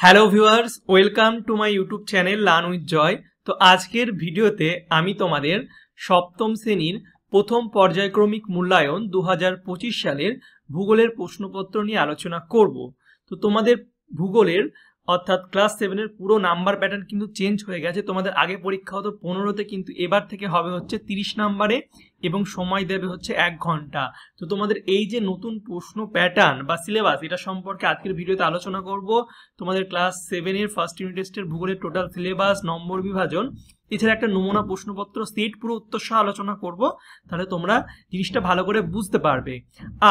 Hello viewers, welcome to my YouTube channel learn with Joy. তো আজকের ভিডিওতে আমি তোমাদের সপ্তম শ্রেণীর প্রথম পর্যায়ক্রমিক মূল্যায়ন 2025 সালের ভূগোলের প্রশ্নপত্র নিয়ে আলোচনা করব। তো তোমাদের ভূগোলের অর্থাৎ ক্লাস 7-এর পুরো নাম্বার প্যাটার্ন কিন্তু চেঞ্জ হয়ে গেছে। তোমাদের আগে পরীক্ষা হতো 15-তে, কিন্তু এবার থেকে হবে হচ্ছে 30 নাম্বারে এবং সময় দেবে হচ্ছে 1 ঘন্টা। তো তোমাদের এই যে নতুন প্রশ্ন প্যাটার্ন বা সিলেবাস, এটা সম্পর্কে আজকের ভিডিওতে আলোচনা করব। তোমাদের ক্লাস 7-এর ফার্স্ট ইউনিট টেস্টের ভূগোলের টোটাল সিলেবাস, নম্বর বিভাজন, এছাড়া একটা নমুনা প্রশ্নপত্র সেট পুরো উত্তর সহ আলোচনা করব। তাহলে তোমরা জিনিসটা ভালো করে বুঝতে পারবে।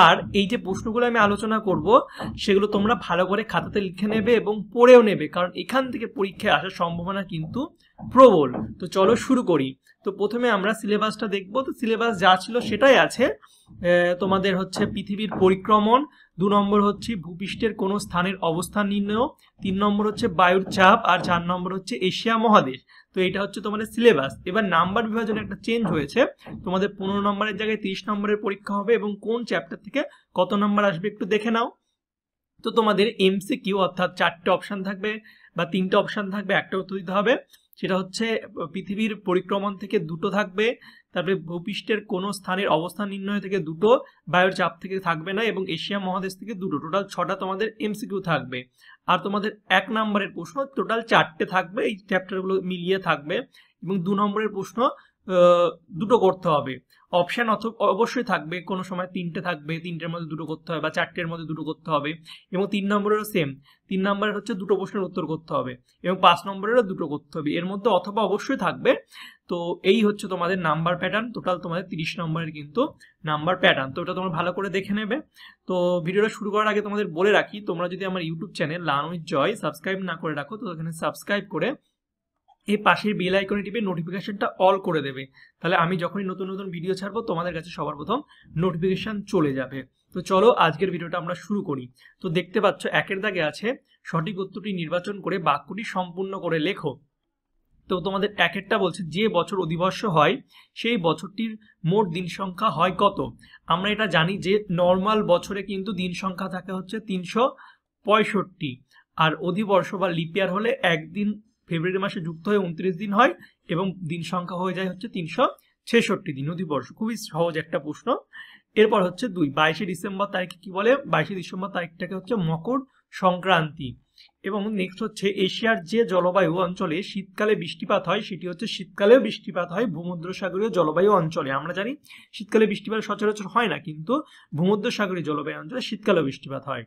আর এই যে প্রশ্নগুলো আমি আলোচনা করব সেগুলো তোমরা ভালো করে খাতাতে লিখে নেবে এবং পড়েও নেবে, কারণ এখান থেকে পরীক্ষায় আসার সম্ভাবনা কিন্তু প্রবল। তো চলো শুরু করি। তো প্রথমে আমরা সিলেবাসটা দেখব। তো সিলেবাস যা ছিল সেটাই আছে। তোমাদের হচ্ছে পৃথিবীর পরিক্রমণ, 2 নম্বর হচ্ছে ভূপৃষ্ঠের কোনো স্থানের অবস্থান নির্ণয়, 3 নম্বর হচ্ছে বায়ুর চাপ, আর 4 নম্বর হচ্ছে এশিয়া মহাদেশ। তো এটা হচ্ছে তোমাদের সিলেবাস। এবার নাম্বার বিভাজনে একটা চেঞ্জ হয়েছে। তোমাদের 15 নম্বরের জায়গায় 30 নম্বরের পরীক্ষা হবে এবং কোন চ্যাপ্টার থেকে কত নাম্বার আসবে একটু দেখে নাও। তো তোমাদের এমসিকিউ অর্থাৎ 4টে অপশান থাকবে বা 3টে অপশান থাকবে, একটা উত্তর দিতে হবে। সেটা হচ্ছে পৃথিবীর পরিক্রমণ থেকে 2টো থাকবে, তারপরে ভূপৃষ্ঠের কোনো স্থানের অবস্থান নির্ণয় থেকে 2টো, বায়ুর চাপ থেকে থাকবে না, এবং এশিয়া মহাদেশ থেকে 2টো। টোটাল 6টা তোমাদের এমসিকিউ থাকবে। আর তোমাদের 1 নম্বরের প্রশ্ন টোটাল 4টে থাকবে, এই চ্যাপ্টারগুলো মিলিয়ে থাকবে। এবং 2 নম্বরের প্রশ্ন 2টো করতে হবে। অপশান অবশ্যই থাকবে, কোনো সময় 3টে থাকবে, 3টের মধ্যে 2টো করতে হবে, বা 4টের মধ্যে 2টো করতে হবে। এবং 3 নম্বরেরও সেম, 3 নম্বরের হচ্ছে 2টো প্রশ্নের উত্তর করতে হবে, এবং 5 নম্বরেরও 2টো করতে হবে। এর মধ্যে অথবা অবশ্যই থাকবে। তো এই হচ্ছে তোমাদের নাম্বার প্যাটার্ন। টোটাল তোমাদের 30 নম্বরের কিন্তু নাম্বার প্যাটার্ন। তো এটা তোমরা ভালো করে দেখে নেবে। তো ভিডিওটা শুরু করার আগে তোমাদের বলে রাখি, তোমরা যদি আমার YouTube channel learn with Joy subscribe না করে রাখো, তো এখানে সাবস্ক্রাইব করে এই পাশের বেল আইকনে টিপে নোটিফিকেশনটা অল করে দেবে। তাহলে আমি যখনই নতুন নতুন ভিডিও ছাড়বো তোমাদের কাছে সবার প্রথম নোটিফিকেশন চলে যাবে। তো চলো আজকের ভিডিওটা আমরা শুরু করি। তো দেখতে পাচ্ছ 1-এর দাগে আছে সঠিক উত্তরটি নির্বাচন করে বাক্যটি সম্পূর্ণ করে লেখো। তো তোমাদের 1-এরটা বলছে যে বছর অধিবর্ষ হয় সেই বছরটির মোট দিন সংখ্যা হয় কত। আমরা এটা জানি যে নর্মাল বছরে কিন্তু দিন সংখ্যা থাকে হচ্ছে 365, আর অধিবর্ষ বা লিপিয়ার হলে একদিন ফেব্রুয়ারি মাসে যুক্ত হয়ে 29 দিন হয় এবং দিন সংখ্যা হয়ে যায় হচ্ছে 366 দিন অধিবর্ষ। খুবই সহজ একটা প্রশ্ন। এরপর হচ্ছে 2, 22শে ডিসেম্বর তারিখে কি বলে? 22শে ডিসেম্বর তারিখটাকে হচ্ছে মকর সংক্রান্তি। এবং নেক্সট হচ্ছে এশিয়ার যে জলবায়ু অঞ্চলে শীতকালে বৃষ্টিপাত হয় সেটি হচ্ছে শীতকালেও বৃষ্টিপাত হয় ভূমধ্যসাগরীয় জলবায়ু অঞ্চলে। আমরা জানি শীতকালে বৃষ্টিপাত সচরাচর হয় না, কিন্তু ভূমধ্যসাগরীয় জলবায়ু অঞ্চলে শীতকালেও বৃষ্টিপাত হয়।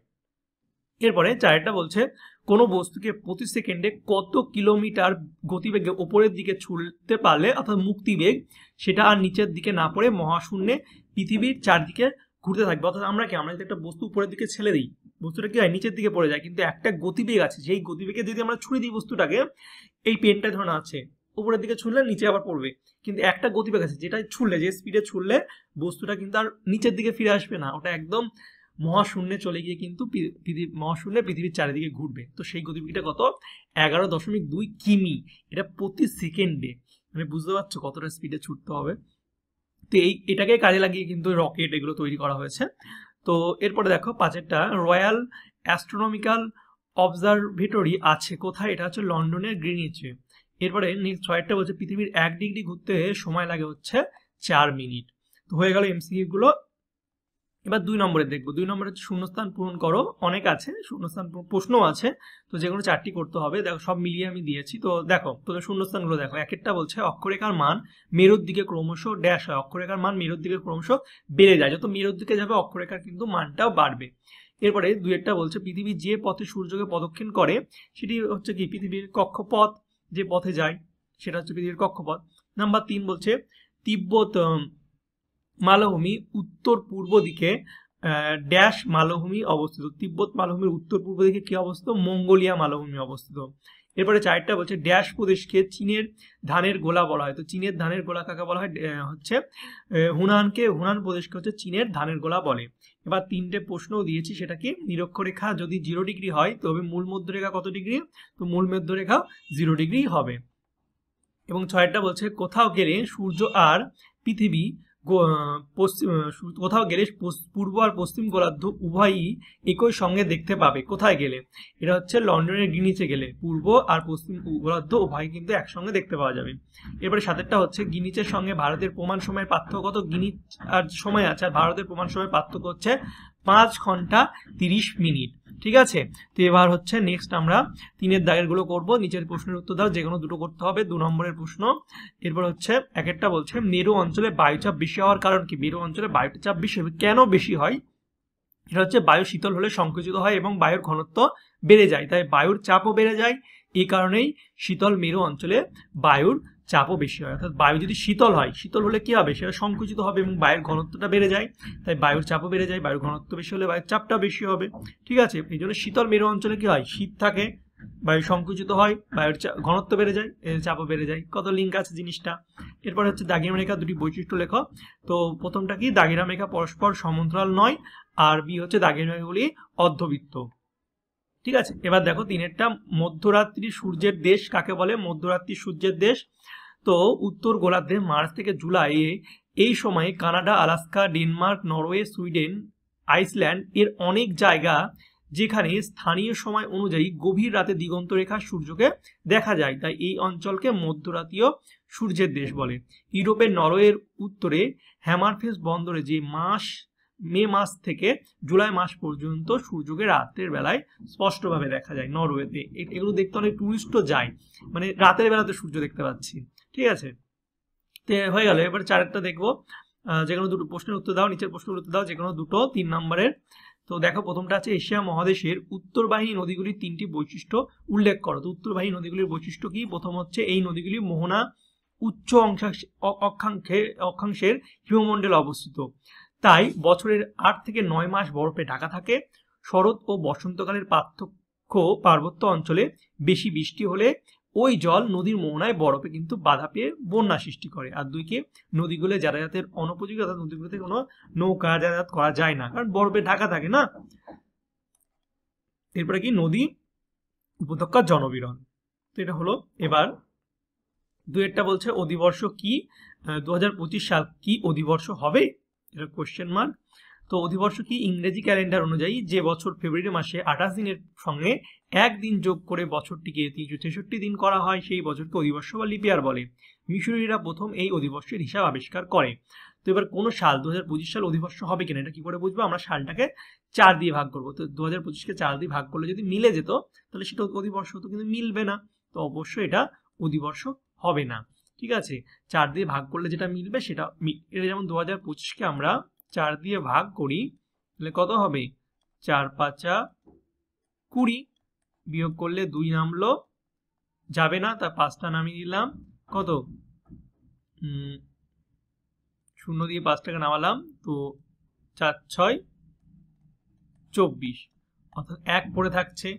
এরপরে 4টা বলছে কোনো বস্তুকে প্রতি সেকেন্ডে কত কিলোমিটার গতিবেগে উপরের দিকে ছুটতে পারলে অর্থাৎ মুক্তিবেগ সেটা আর নিচের দিকে না পড়ে মহাশূন্যে পৃথিবীর চারদিকে ঘুরতে থাকবে। অর্থাৎ আমরা যদি একটা বস্তু উপরের দিকে ছেড়ে দিই, বস্তুটা কি হয়? নিচের দিকে পড়ে যায়, কিন্তু একটা গতিবেগ আছে, যেই গতিবেগে যদি আমরা ছুড়ে দিই বস্তুটাকে, এই পেনটা ধরনা আছে, উপরের দিকে ছুড়লে নিচে আবার পড়বে, কিন্তু একটা গতিবেগ আছে যেটা ছুড়লে, যে স্পিডে ছুড়লে বস্তুটা কিন্তু আর নিচের দিকে ফিরে আসবে না, ওটা একদম মহাশূন্যে চলে গিয়ে কিন্তু মহাশূন্যে পৃথিবীর চারিদিকে ঘুরবে। তো সেই গতিবেগটা কত? 11.2 কিমি। এটা প্রতি সেকেন্ডে। মানে বুঝতে পারছো কতটা স্পিডে ছুটতে হবে। তো এটাকে কাজে লাগিয়ে কিন্তু রকেট এগুলো তৈরি করা হয়েছে। তো এরপরে দেখো 5-এরটা রয়্যাল অ্যাস্ট্রোনমিক্যাল অবজারভেটরি আছে কোথায়? এটা হচ্ছে লন্ডনের গ্রিনিচে। এরপরে নেক্সট 6-টা বলছে পৃথিবীর 1 ডিগ্রি ঘুরতে সময় লাগে হচ্ছে 4 মিনিট। তো হয়ে গেল এমসিকিউ গুলো। এবার 2 নম্বরে দেখবো। 2 নম্বরে হচ্ছে শূন্যস্থান পূরণ করো। অনেক আছে শূন্যস্থান প্রশ্নও আছে, তো যেগুলো 4টি করতে হবে। দেখো সব মিলিয়ে আমি দিয়েছি। তো দেখো তোদের শূন্যস্থানগুলো দেখো। 1-এরটা বলছে অক্ষরেখার মান মেরুর দিকে ক্রমশ ড্যাশ হয়। অক্ষরেখার মান মেরুর দিকে ক্রমশ বেড়ে যায়, যত মেরুর দিকে যাবে অক্ষরেখার কিন্তু মানটাও বাড়বে। এরপরে 2-এরটা বলছে পৃথিবী যে পথে সূর্যকে প্রদক্ষিণ করে সেটি হচ্ছে কি? পৃথিবীর কক্ষপথ। যে পথে যায় সেটা হচ্ছে পৃথিবীর কক্ষপথ। নাম্বার 3 বলছে তিব্বত মালভূমি উত্তর পূর্ব দিকে ড্যাশ মালভূমি অবস্থিত। তিব্বত মালভূমির উত্তর পূর্ব দিকে কি অবস্থিত? মঙ্গোলিয়া মালভূমি অবস্থিত। এরপরে 4টা বলছে ড্যাশ প্রদেশকে চীনের ধানের গোলা বলা হয়। তো চীনের ধানের গোলা কাকে বলা হয়? হচ্ছে হুনান প্রদেশকে হচ্ছে চীনের ধানের গোলা বলে। এবার 3টে প্রশ্নও দিয়েছি, সেটা কি? নিরক্ষরেখা যদি 0 ডিগ্রি হয় তবে মূল মধ্যরেখা কত ডিগ্রি? তো মূল মধ্যরেখা 0 ডিগ্রি হবে। এবং 6টা বলছে কোথাও গেলে সূর্য আর পৃথিবী পশ্চিম কোথাও গেলে পূর্ব আর পশ্চিম গোলার্ধ উভয়ই একই সঙ্গে দেখতে পাবে। কোথায় গেলে? এটা হচ্ছে লন্ডনের গ্রিনিচে গেলে পূর্ব আর পশ্চিম গোলার্ধ উভয়ই কিন্তু একসঙ্গে দেখতে পাওয়া যাবে। এরপরে সাতেরটা হচ্ছে গ্রিনিচের সঙ্গে ভারতের প্রমাণ সময়ের পার্থক্য কত? গ্রিনিচ আর সময় আছে আর ভারতের প্রমাণ সময়ের পার্থক্য হচ্ছে 5 ঘন্টা 30 মিনিট। ঠিক আছে, তো এবার হচ্ছে নেক্সট আমরা 3-এর দাগের গুলো করবো। নিচের প্রশ্নের উত্তর দাও, যে কোনো দুটো করতে হবে, 2 নম্বরের প্রশ্ন। এরপর হচ্ছে এক একটা বলছে মেরু অঞ্চলে বায়ুচাপ বেশি হওয়ার কারণ কি? মেরু অঞ্চলে বায়ুচাপ বেশি হবে, কেন বেশি হয়? এটা হচ্ছে বায়ু শীতল হলে সংকুচিত হয় এবং বায়ুর ঘনত্ব বেড়ে যায়, তাই বায়ুর চাপও বেড়ে যায়। এই কারণেই শীতল মেরু অঞ্চলে বায়ুর চাপও বেশি হয়। অর্থাৎ বায়ু যদি শীতল হয়, শীতল হলে কি হবে? সেটা সংকুচিত হবে এবং বায়ুর ঘনত্বটা বেড়ে যায়, তাই বায়ুর চাপও বেড়ে যায়। বায়ুর ঘনত্ব বেশি হলে বায়ুর চাপটা বেশি হবে। ঠিক আছে, এই জন্য শীতল মেরু অঞ্চলে কি হয়? শীত থাকে, বায়ু সংকুচিত হয়, বায়ুর ঘনত্ব বেড়ে যায়, চাপও বেড়ে যায়। কত লিঙ্ক আছে জিনিসটা। এরপর হচ্ছে দাগিরাম রেখা দুটি বৈশিষ্ট্য লেখো। তো প্রথমটা কি? দাগিরাম রেখা পরস্পর সমান্তরাল নয়, আর বি হচ্ছে দাগিরাম রেখাগুলি অর্ধবৃত্ত। ঠিক আছে, এবার দেখো 3-এরটা মধ্যরাত্রি সূর্যের দেশ কাকে বলে? মধ্যরাত্রি সূর্যের দেশ। তো উত্তর গোলার্ধে মার্চ থেকে জুলাই এই সময়ে Canada, Alaska, Denmark, Norway, Sweden, Iceland এর অনেক জায়গা যেখানে স্থানীয় সময় অনুযায়ী গভীর রাতে দিগন্ত রেখা সূর্যকে দেখা যায়, তাই এই অঞ্চলকে মধ্যরাতীয় সূর্যের দেশ বলে। ইউরোপের নরওয়ের উত্তরে হ্যামারফেস বন্দরে যে মে মাস থেকে জুলাই মাস পর্যন্ত সূর্যকে রাতের বেলায় স্পষ্টভাবে দেখা যায় নরওয়েতে। এগুলো দেখতে অনেক টুরিস্টও যায়, মানে রাতের বেলাতে সূর্য দেখতে পাচ্ছি। ঠিক আছে, তো হয়ে গেল। এবার 4-একটা দেখবো, যে কোনো দুটো প্রশ্নের উত্তর দাও, নিচের প্রশ্নের উত্তর দাও, যে কোনো দুটো 3 নম্বরের। তো দেখো প্রথমটা আছে এশিয়া মহাদেশের উত্তরবাহিনী নদীগুলির 3টি বৈশিষ্ট্য উল্লেখ করো। তো উত্তরবাহিনী নদীগুলির বৈশিষ্ট্য কি? প্রথম হচ্ছে এই নদীগুলি মোহনা উচ্চ অক্ষাংশের হিমমণ্ডলে অবস্থিত, তাই বছরের 8 থেকে 9 মাস বরফে ঢাকা থাকে। শরৎ ও বসন্তকালের পার্থক্য পার্বত্য অঞ্চলে বেশি বৃষ্টি হলে ওই জল নদীর মোহনায় বরফে কিন্তু বাধা পেয়ে বন্যা সৃষ্টি করে। আর 2কে নদীগুলো যাতায়াতের অনুপযোগী, অর্থাৎ নদীগুলোতে কোনো নৌকা যাতায়াত করা যায় না, কারণ বরফে ঢাকা থাকে না। এরপরে কি? নদী উপত্যকা জনবিরল। তো এটা হলো। এবার 2-এরটা বলছে অধিবর্ষ কি? 2025 সাল কি অধিবর্ষ হবে? এটা কোশ্চেন মার্ক। তো অধিবর্ষ কি? ইংরেজি ক্যালেন্ডার অনুযায়ী যে বছর ফেব্রুয়ারি মাসে 28 দিনের সঙ্গে 1 দিন যোগ করে বছরটিকে 366 দিন করা হয়, সেই বছরকে অধিবর্ষ বা লিপিয়ার বলে। মিশরীয়রা প্রথম এই অধিবর্ষের হিসাব আবিষ্কার করে। তো এবার কোন সাল 2025 সাল অধিবর্ষ হবে কিনা এটা কি করে বুঝবো? আমরা সালটাকে 4 দিয়ে ভাগ করবো। তো 2025-কে 4 দিয়ে ভাগ করলে যদি মিলে যেত তাহলে সেটা অধিবর্ষ হতো, কিন্তু মিলবে না, তো অবশ্যই এটা অধিবর্ষ হবে না। ঠিক আছে, 4 দিয়ে ভাগ করলে যেটা মিলবে সেটা এটা যেমন 2025-কে আমরা 4 দিয়ে ভাগ করি তাহলে কত হবে? 4 5 20, বিয়োগ করলে 2 নামলো, যাবে না, তার 5টা নামিয়ে দিলাম, কত 0 দিয়ে 5টাকে নামালাম, তো 4 6 24, অর্থাৎ 1 পড়ে থাকছে।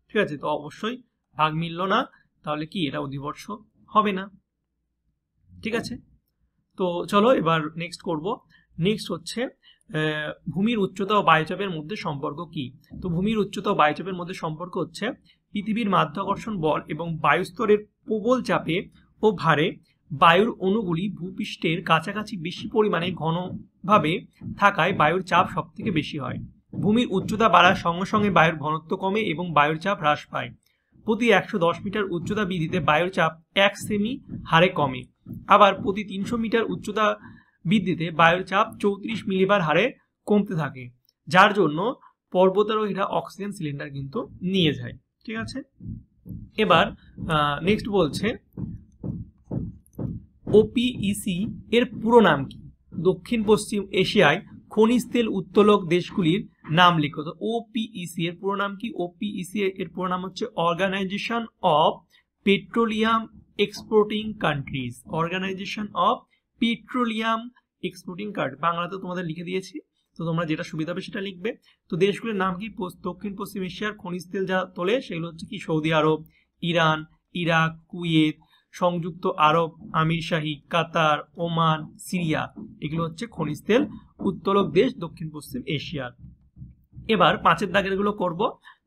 ঠিক আছে, তো অবশ্যই ভাগ মিলল না, তাহলে কি এটা অধিবর্ষ হবে না। ঠিক আছে, তো চলো এবার নেক্সট করব। নেক্সট হচ্ছে ভূমির উচ্চতা ও বায়ুচাপের মধ্যে সম্পর্ক কি? তো ভূমির উচ্চতা ও বায়ুচাপের মধ্যে সম্পর্ক হচ্ছে পৃথিবীর মাধ্যাকর্ষণ বল এবং বায়ুস্তরের প্রবল চাপে ও ভারে বায়ুর অণুগুলি ভূপৃষ্ঠের কাছাকাছি বেশি পরিমাণে ঘনভাবে থাকায় বায়ুর চাপ সব থেকে বেশি হয়। ভূমির উচ্চতা বাড়ার সঙ্গে সঙ্গে বায়ুর ঘনত্ব কমে এবং বায়ুর চাপ হ্রাস পায়। প্রতি 110 মিটার উচ্চতা বৃদ্ধিতে বায়ুর চাপ 1 সেমি হারে কমে। আবার প্রতি 300 মিটার উচ্চতা বৃদ্ধিতে বায়ুর চাপ 34 মিলিবার হারে কমতে থাকে, যার জন্য পর্বতারোহীরা অক্সিজেন সিলিন্ডার কিন্তু নিয়ে যায়। ঠিক আছে, এবার নেক্সট বলছে ওপিইসি এর পুরো নাম কি? দক্ষিণ পশ্চিম এশিয়ায় খনিজ তেল উত্তোলক দেশগুলির নাম লিখো। তো ওপিইসি এর পুরো নাম কি? ওপিইসি এর পুরো নাম হচ্ছে organisation of petroleum exporting countries. Organisation of petroleum exporting country, বাংলাতে তোমাদের লিখে দিয়েছি, তো তোমরা যেটা সুবিধা হবে সেটা লিখবে। তো দেশগুলির নাম কি? দক্ষিণ পশ্চিম এশিয়ার খনিজ তেল যা তোলে সেগুলো হচ্ছে কি? সৌদি আরব, ইরান, ইরাক, কুয়েত, সংযুক্ত আরব আমিরশাহী, কাতার, ওমান, সিরিয়া, এগুলো হচ্ছে খনিজ তেল উত্তোলক দেশ দক্ষিণ পশ্চিম এশিয়ার। এবার 5-এর দাগের গুলো করব।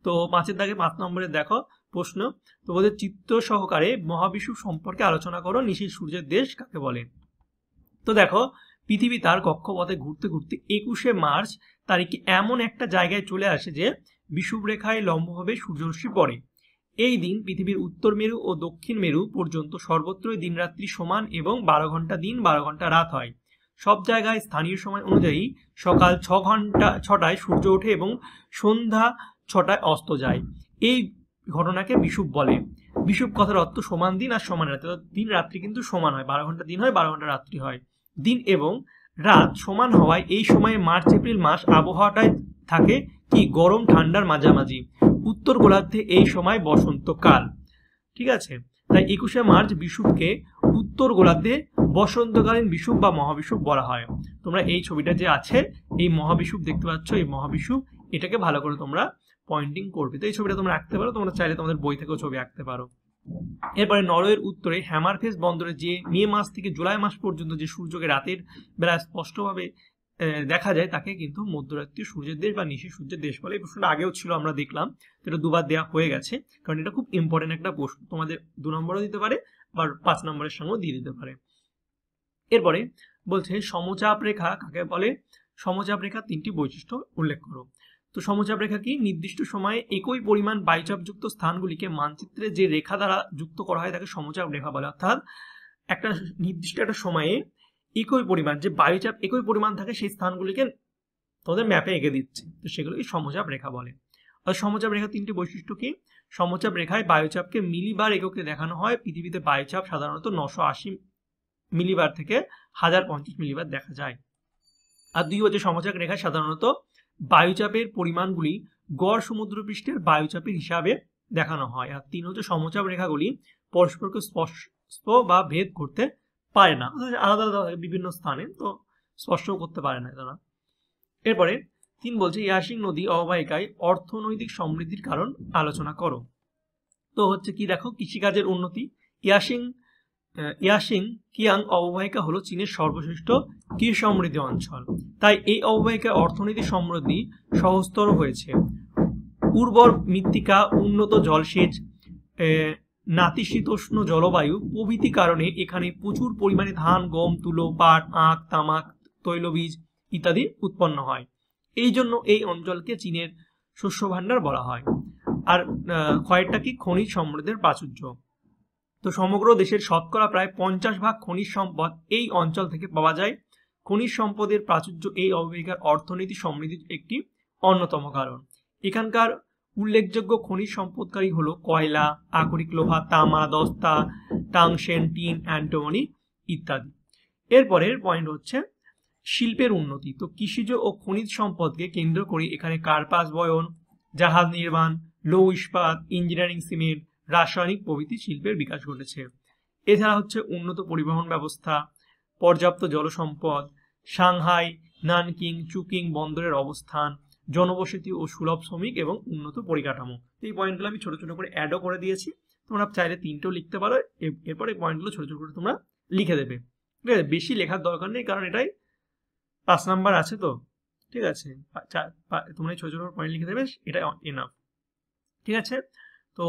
তো 5-এর দাগে 5 নম্বরে দেখো প্রশ্ন, তো বলতে চিত্র সহকারে মহাবিশ্ব সম্পর্কে আলোচনা করো, নিশীর সূর্যের দেশ কাকে বলে? তো দেখো পৃথিবী তার কক্ষপথে ঘুরতে ঘুরতে 21শে মার্চ তারিখে এমন একটা জায়গায় চলে আসে যে বিষুবরেখায় লম্বভাবে সূর্যরশ্মি পড়ে। এই দিন পৃথিবীর উত্তর মেরু ও দক্ষিণ মেরু পর্যন্ত সর্বত্রই দিনরাত্রি সমান এবং 12 ঘন্টা দিন 12 ঘন্টা রাত হয়। সব জায়গায় স্থানীয় সময় অনুযায়ী সকাল 6টায় সূর্য ওঠে এবং সন্ধ্যা 6টায় অস্ত যায়। এই ঘটনাকে বিষুব বলে। বিষুব কথার অর্থ সমান দিন আর সমান রাত্রি। দিন রাত্রি কিন্তু সমান হয়, 12 ঘন্টা দিন হয়, 12 ঘন্টা রাত্রি হয়। দিন এবং রাত সমান হওয়ায় এই সময়ে মার্চ এপ্রিল মাস আবহাওয়াটাই থাকে কি গরম ঠান্ডার মাঝামাঝি। উত্তর গোলার্ধে এই সময় বসন্তকাল। ঠিক আছে, তাই 21শে মার্চ বিষুবকে উত্তর গোলার্ধে বসন্তকালীন বিষুব বা মহাবিষুব বলা হয়। তোমরা এই ছবিটা যে আছে, এই মহাবিষুব দেখতে পাচ্ছ, এই মহাবিষুব, এটাকে ভালো করে তোমরা পয়েন্টিং করবে। তো এই ছবিটা তোমরা আঁকতে পারো, তোমরা চাইলে তোমাদের বই থেকেও ছবি আঁকতে পারো। এরপরে নরওয়ের উত্তরে হ্যামারফেস বন্দরে যে মে মাস থেকে জুলাই মাস পর্যন্ত যে সূর্যকে রাতের বেলায় স্পষ্টভাবে দেখা যায় তাকে কিন্তু মধ্যরাত্রি সূর্যের দেশ বা নিশি সূর্যের দেশ বলে। এই প্রশ্নটা আগেও ছিল, আমরা দেখলাম, এটা দুবার দেওয়া হয়ে গেছে, কারণ এটা খুব ইম্পর্টেন্ট একটা প্রশ্ন। তোমাদের 2 নম্বরও দিতে পারে বা 5 নম্বরের সঙ্গেও দিয়ে দিতে পারে। এরপরে বলছে সমচাপ রেখা কাকে বলে? সমচাপ রেখা 3টি বৈশিষ্ট্য উল্লেখ করো। তো সমচাপ রেখা কি? নির্দিষ্ট সময়ে একই পরিমাণ বায়ুচাপযুক্ত স্থানগুলিকে মানচিত্রে যে রেখা দ্বারা যুক্ত করা হয় তাকে সমচাপ রেখা বলে। অর্থাৎ একটা নির্দিষ্ট একটা সময়ে একই পরিমাণ যে বায়ুচাপ একই পরিমাণ থাকে সেই স্থানগুলিকে তোমাদের ম্যাপে এঁকে দিচ্ছে, তো সেগুলোকে সমচাপ রেখা বলে। আর সমচাপ রেখা 3টি বৈশিষ্ট্য কি? সমচাপ রেখায় বায়ুচাপকে মিলিবার এককে দেখানো হয়। পৃথিবীতে বায়ুচাপ সাধারণত 980 মিলিবার থেকে 1050 মিলিবার দেখা যায়। আর 2 হচ্ছে সমচাপ রেখায় সাধারণত বায়ুচাপের পরিমাণগুলি গড় সমুদ্রপৃষ্ঠের বায়ুচাপের হিসাবে দেখানো হয়। আর 3 হচ্ছে সমচাপ রেখাগুলি পরস্পরকে স্পর্শ বা ভেদ করতে পারে না, আলাদা আলাদা বিভিন্ন স্থানে, তো স্পর্শও করতে পারে না তারা। এরপরে 3 বলছে ইয়াসিং নদী অববাহিকায় অর্থনৈতিক সমৃদ্ধির কারণ আলোচনা করো। তো হচ্ছে কি, দেখো, কৃষিকাজের উন্নতি। ইয়াসিং কিয়াং অববাহিকা হলো চীনের সর্বশ্রেষ্ঠ কৃষি সমৃদ্ধি অঞ্চল, তাই এই অববাহিকায় অর্থনৈতিক সমৃদ্ধি সহজতর হয়েছে। উর্বর মৃত্তিকা, উন্নত জলসেচ, নাতিশীতোষ্ণ জলবায়ু প্রভৃতি কারণে এখানে প্রচুর পরিমাণে ধান, গম, তুলো, পাট, আখ, তামাক, তৈলবীজ ইত্যাদি উৎপন্ন হয়। এই জন্য এই অঞ্চলকে চীনের শস্য ভাণ্ডার বলা হয়। আর কয়েকটা কি? খনিজ সমৃদ্ধের প্রাচুর্য। তো সমগ্র দেশের শতকরা প্রায় 50% খনিজ সম্পদ এই অঞ্চল থেকে পাওয়া যায়। খনিজ সম্পদের প্রাচুর্য এই অববাহিকার অর্থনীতি সমৃদ্ধির একটি অন্যতম কারণ। এখানকার উল্লেখযোগ্য খনিজ সম্পদকারী হলো কয়লা, আকরিক লোহা, তামা, দস্তা, টাংশেন, টিন, অ্যান্টিমনি ইত্যাদি। এরপরের পয়েন্ট হচ্ছে শিল্পের উন্নতি। তো কৃষিজ ও খনিজ সম্পদকে কেন্দ্র করে এখানে কার্পাস বয়ন, জাহাজ নির্মাণ, লৌহ ইস্পাত, ইঞ্জিনিয়ারিং, সিমেন্ট, রাসায়নিক প্রভৃতি শিল্পের বিকাশ ঘটেছে। এছাড়া হচ্ছে উন্নত পরিবহন ব্যবস্থা, পর্যাপ্ত জলসম্পদ, সাংহাই, নানকিং, চুকিং বন্দরের অবস্থান, জনবসতি ও সুলভ শ্রমিক এবং উন্নত পরিকাঠামো। এই পয়েন্টগুলো আমি ছোট ছোট করে অ্যাডও করে দিয়েছি, তোমরা চাইলে 3টেও লিখতে পারো। এরপর এই পয়েন্টগুলো ছোট ছোট করে তোমরা লিখে দেবে। ঠিক আছে, বেশি লেখার দরকার নেই, কারণ এটাই 5 নাম্বার আছে। তো ঠিক আছে, তোমরা এই ছোট ছোট পয়েন্ট লিখে দেবে, এটা এনাফ। ঠিক আছে, তো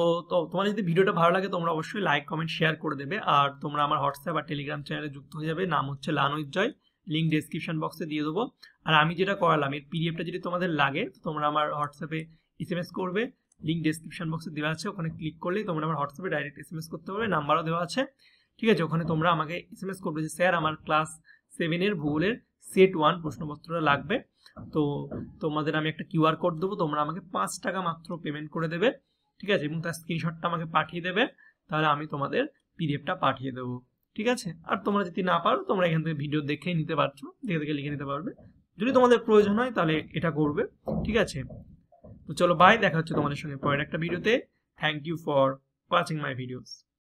তোমার যদি ভিডিওটা ভালো লাগে তোমরা অবশ্যই লাইক, কমেন্ট, শেয়ার করে দেবে। আর তোমরা আমার হোয়াটসঅ্যাপ আর টেলিগ্রাম চ্যানেলে যুক্ত হয়ে যাবে, নাম হচ্ছে লান উইথ জয়, লিঙ্ক ডেসক্রিপশন বক্সে দিয়ে দেবো। আর আমি যেটা করালাম, এর পিডিএফটা যদি তোমাদের লাগে তোমরা আমার হোয়াটসঅ্যাপে SMS করবে, লিঙ্ক ডেসক্রিপশন বক্সে দেওয়া আছে, ওখানে ক্লিক করলেই তোমরা আমার হোয়াটসঅ্যাপে ডাইরেক্ট SMS করতে পারবে, নাম্বারও দেওয়া আছে। ঠিক আছে, ওখানে তোমরা আমাকে SMS করবে যে স্যার আমার ক্লাস 7 ভূগোলের সেট 1 প্রশ্নপত্রটা লাগবে। তো তোমাদের আমি একটা QR কোড দেবো, তোমরা আমাকে 5 টাকা মাত্র পেমেন্ট করে দেবে। ঠিক আছে, এবং তার স্ক্রিনশটটা আমাকে পাঠিয়ে দেবে, তাহলে আমি তোমাদের PDFটা পাঠিয়ে দেবো। ঠিক আছে, আর তোমরা যদি না পারো তোমরা এখান থেকে ভিডিও দেখেই নিতে পারছো, দেখে লিখে নিতে পারবে। যদি তোমাদের প্রয়োজন হয় তাহলে এটা করবে। ঠিক আছে, তো চলো বাই, দেখা হচ্ছে তোমাদের সঙ্গে পরের একটা ভিডিওতে। Thank you for watching my videos.